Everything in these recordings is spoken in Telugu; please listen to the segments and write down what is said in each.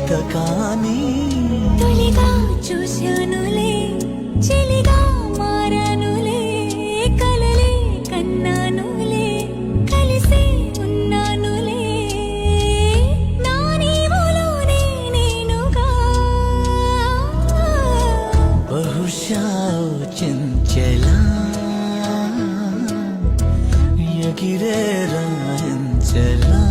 కానీ తొలిగా చూశానులే చెలిగా మారానులే కలలే కన్నానులే కలిసే ఉన్నానులే నా నీవులోనే నేనుగా బహుశా చెంచలా ఎగిరే రాంచలా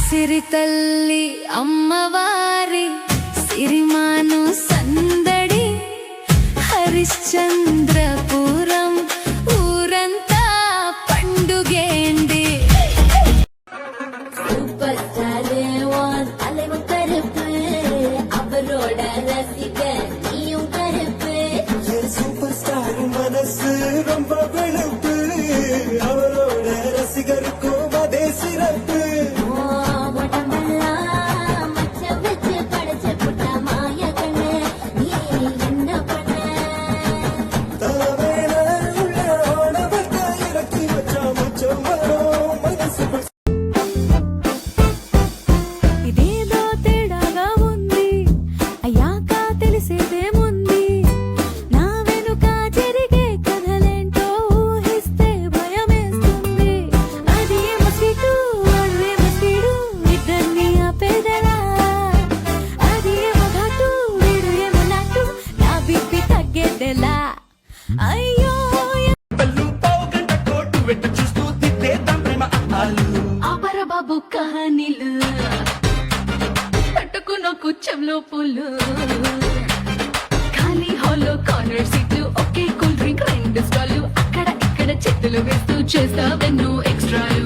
సిరి తల్లి అమ్మవారి సిరిమాను సందడి హరిశ్చంద్రపురం ఊరంతా పండుగేండి సూపర్ స్టార్ అలవ కరుపు అవరోడ రసికర్ నీயும் கருப்பு சூப்பர் ஸ்டார் மனசு ரொம்ப வெளுப்பு அவரோட ரசிகருக்கும் அதே சிறப்பு అయ్యో బాబు కహానీలు పట్టుకున్న కుచ్చంలో పూలు ఖాళీ హాల్లో కార్నర్ సీట్లు ఒకే కూల్ డ్రింక్ రెండు స్టాలు అక్కడ ఇక్కడ చెట్టులు వేస్తూ చేస్తావెన్నో ఎక్స్ట్రాలు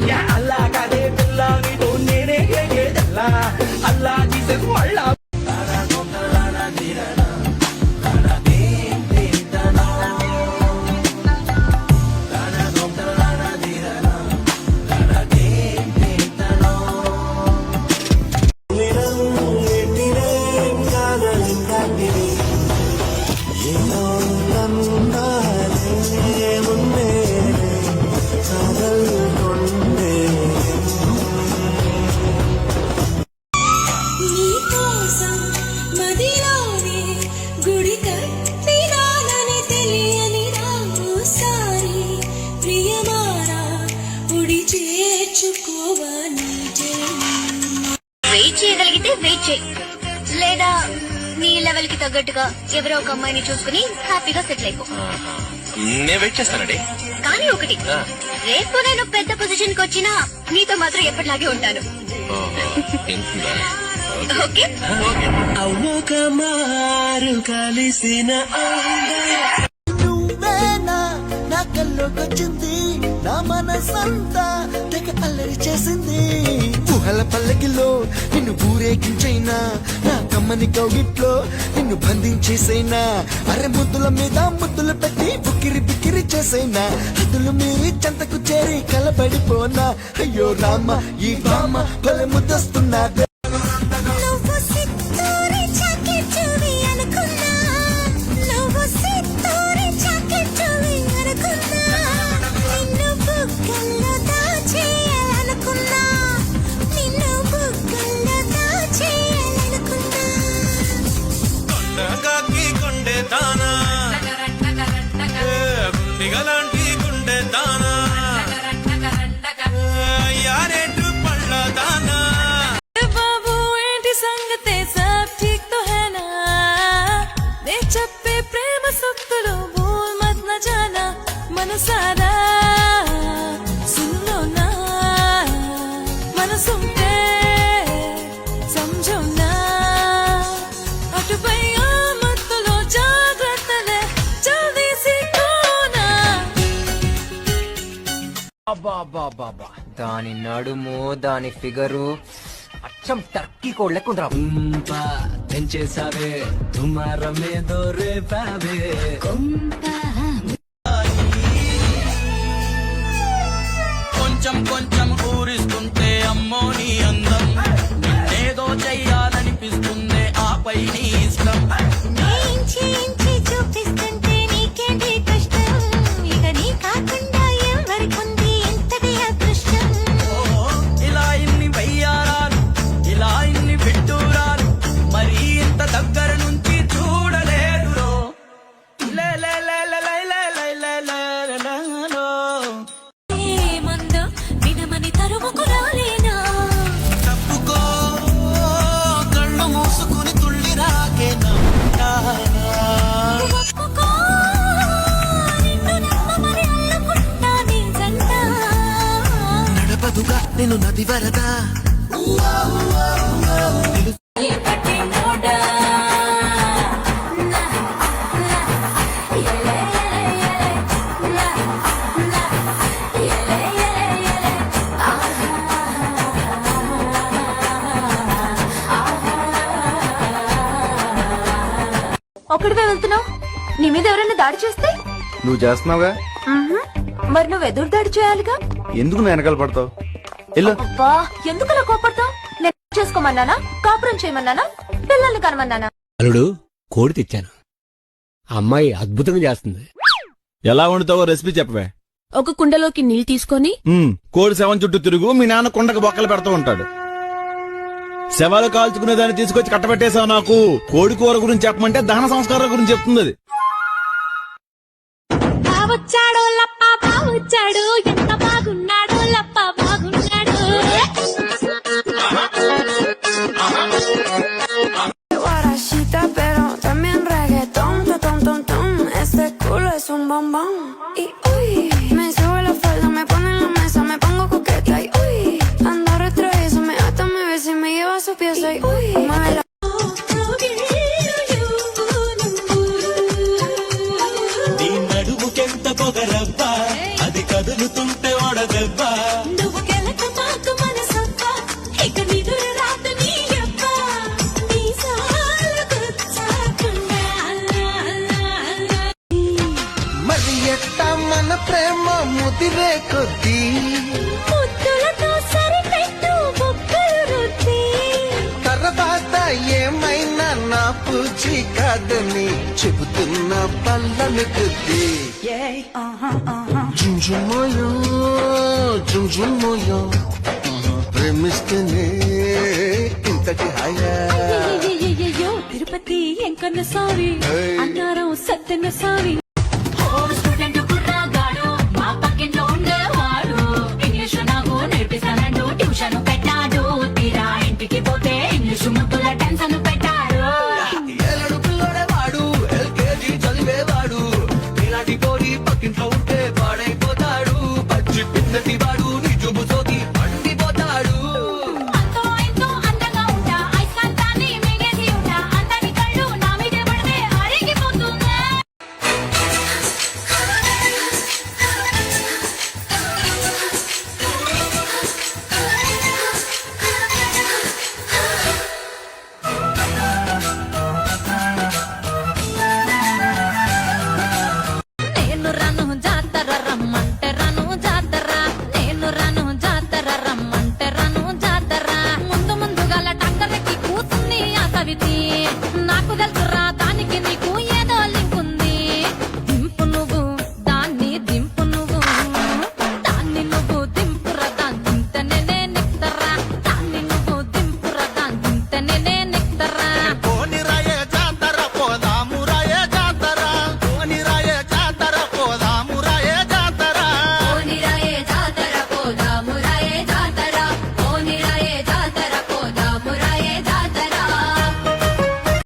వెయిట్ చేయగలిగితే వెయిట్ చేయి లేదా నీ లెవెల్ కి తగ్గట్టుగా ఎవరో ఒక అమ్మాయిని చూసుకుని హ్యాపీగా సెటిల్ అయిపో. నేను వెయిట్ చేస్తానండి. కానీ ఒకటి, రేపు నేను పెద్ద పొజిషన్ కి వచ్చినా నీతో మాత్రం ఎప్పటిలాగే ఉంటాను. ఓకే ఒక మారు కలిసిన నా కల్లోకొచ్చింది నా మనసంతా తెగ అల్లరి చేసింది ఊహల పల్లకిలో నిన్ను ఊరేగించైనా నా కమ్మని కౌగిట్లో నిన్ను బంధించేసైనా అరె ముద్దుల మీద ముద్దులు పెట్టి బుక్కిరి బిక్కిరి చేసైనా హద్దులు మీరి చెంతకు చేరి కలబడిపోనా అయ్యో రామ ఈ బామ భలే ముద్దస్తున్నా గుండిగలాంటి గుండె దానా యారేటు పళ్ళ దానా బాబు ఏంటి సంగతే సబ్ ఠీక్ తో హై నా నే చెప్పే ప్రేమ సొత్తులు భూల్ మత్ న జానా మనసారా సున్లో నా మనసుంటే సమझो నా అటుపై మత్తులో జాగ్రత్తలే జల్దీ సికోనా అబ్బా దాని నడుము దాని ఫిగరు అచ్చం టర్కీ కోళ్ళకుందిరా. పెంచేసావే తుమారమే దోరే పావే కొంచెం కొంచెం ఊరిస్తుంటే అమ్మోని కాదుగా నేను నది వరదా ఒక్కడివే వెళ్తున్నావు? నీ మీద ఎవరైనా దాడి చేస్తే? నువ్వు చేస్తున్నావుగా, మరి నువ్వు ఎదురు దాడి చేయాలిగా. ఎందుకు నువ్వు వెనకాల పడతావు? ఎల్లు. అబ్బా, ఎందుకు అలా కోపడతావు? నేను చేసుకోమన్నానా? కాపురం చేయమన్నానా? పిల్లల్ని కనమన్నానా? అల్లుడు, కోడి తెచ్చాను. అమ్మాయి అద్భుతంగా చేస్తుంది. ఎలా వండుతావో రెసిపీ చెప్పవే. ఒక కుండలోకి నీళ్లు తీసుకొని కోడి శవం చుట్టూ తిరుగు, మీ నాన్న కొండకు బొక్కలు పెడుతూ ఉంటాడు. శవాలు కాల్చుకునే దాన్ని తీసుకొచ్చి కట్టబెట్టేశావు నాకు. కోడి కూర గురించి చెప్పమంటే దహన సంస్కారాల గురించి చెప్తుంది అది. బావొచ్చాడు లప్ప బావొచ్చాడు, ఎంత బాగున్నాడు లప్ప బాగున్నాడు. Guarachita, pero también reggaetón, tom, tom, tom. Este culo es un bombón. Y uy, me sube la falda, me pone en la mesa, me pongo coqueta. Y uy, ando retraída, me ata, me besa y me lleva a su pieza. Y uy, mueve la. నీ నడుముకెంత పొగరబ్బా, అది కదులుతుంటే ఓడదెబ్బా. నువ్వు గెలక మాకు మనసబ్బా, ఇక నిదురు రాత నీ అబ్బ. మీసాలు గుచ్చాకుండా మరి ఎట్టా మన ప్రేమ ముదిరే కొద్దీ ముద్దులతో సరిపెట్టు బొక్కలు రుద్ది. తర్వాత ఏమైనా నా పూచి కాదని చెబుతున్న పల్లని కొద్దీ జుంజుమోయో జుంజుమోయో ప్రేమిస్తేనే ఇంతటి హాయా అయ్యయ్యయ్యయ్యో, తిరుపతి ఎంకన్న సావి, ఏయ్. అన్నారం సత్యన్న సావి.